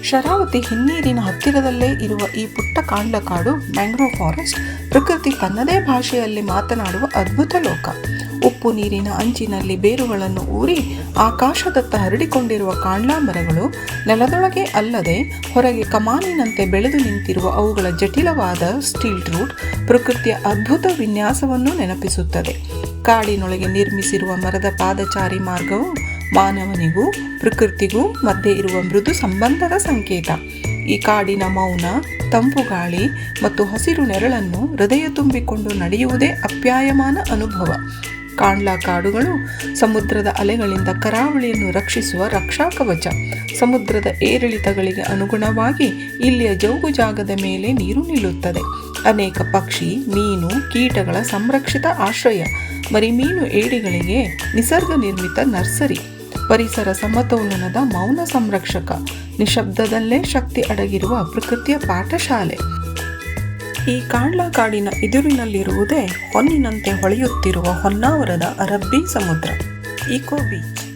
ಶರಾವತಿ ಹಿನ್ನೀರಿನ ಹತ್ತಿರದಲ್ಲೇ ಇರುವ ಈ ಪುಟ್ಟ ಕಾಂಡ್ಲಕಾಡು ಮ್ಯಾಂಗ್ರೋವ್ ಫಾರೆಸ್ಟ್ ಪ್ರಕೃತಿ ತನ್ನದೇ ಭಾಷೆಯಲ್ಲಿ ಮಾತನಾಡುವ ಅದ್ಭುತ ಲೋಕ. ಉಪ್ಪು ನೀರಿನ ಅಂಚಿನಲ್ಲಿ ಬೇರುಗಳನ್ನು ಊರಿ ಆಕಾಶದತ್ತ ಹರಡಿಕೊಂಡಿರುವ ಕಾಂಡ್ಲಾ ಮರಗಳು ನೆಲದೊಳಗೆ ಅಲ್ಲದೆ ಹೊರಗೆ ಕಮಾನಿನಂತೆ ಬೆಳೆದು ನಿಂತಿರುವ ಅವುಗಳ ಜಟಿಲವಾದ ಸ್ಟೀಲ್ ರೂಟ್ ಪ್ರಕೃತಿಯ ಅದ್ಭುತ ವಿನ್ಯಾಸವನ್ನು ನೆನಪಿಸುತ್ತದೆ. ಕಾಡಿನೊಳಗೆ ನಿರ್ಮಿಸಿರುವ ಮರದ ಪಾದಚಾರಿ ಮಾರ್ಗವು ಮಾನವನಿಗೂ ಪ್ರಕೃತಿಗೂ ಮಧ್ಯೆ ಇರುವ ಮೃದು ಸಂಬಂಧದ ಸಂಕೇತ. ಈ ಕಾಡಿನ ಮೌನ, ತಂಪು ಗಾಳಿ ಮತ್ತು ಹಸಿರು ನೆರಳನ್ನು ಹೃದಯ ತುಂಬಿಕೊಂಡು ನಡೆಯುವುದೇ ಅಪ್ಯಾಯಮಾನ ಅನುಭವ. ಕಾಂಡ್ಲಾ ಕಾಡುಗಳು ಸಮುದ್ರದ ಅಲೆಗಳಿಂದ ಕರಾವಳಿಯನ್ನು ರಕ್ಷಿಸುವ ರಕ್ಷಾ ಕವಚ. ಸಮುದ್ರದ ಏರಿಳಿತಗಳಿಗೆ ಅನುಗುಣವಾಗಿ ಇಲ್ಲಿಯ ಜೌಗು ಜಾಗದ ಮೇಲೆ ನೀರು ನಿಲ್ಲುತ್ತದೆ. ಅನೇಕ ಪಕ್ಷಿ, ಮೀನು, ಕೀಟಗಳ ಸಂರಕ್ಷಿತ ಆಶ್ರಯ. ಮರಿಮೀನು ಏಡಿಗಳಿಗೆ ನಿಸರ್ಗ ನಿರ್ಮಿತ ನರ್ಸರಿ. ಪರಿಸರ ಸಮತೋಲನದ ಮೌನ ಸಂರಕ್ಷಕ. ನಿಶಬ್ದದಲ್ಲೇ ಶಕ್ತಿ ಅಡಗಿರುವ ಪ್ರಕೃತಿಯ ಪಾಠಶಾಲೆ. ಈ ಕಾಂಡ್ಲಾ ಕಾಡಿನ ಎದುರಿನಲ್ಲಿರುವುದೇ ಹೊನ್ನಿನಂತೆ ಹೊಳೆಯುತ್ತಿರುವ ಹೊನ್ನಾವರದ ಅರಬ್ಬಿ ಸಮುದ್ರ, ಈಕೋ ಬೀಚ್.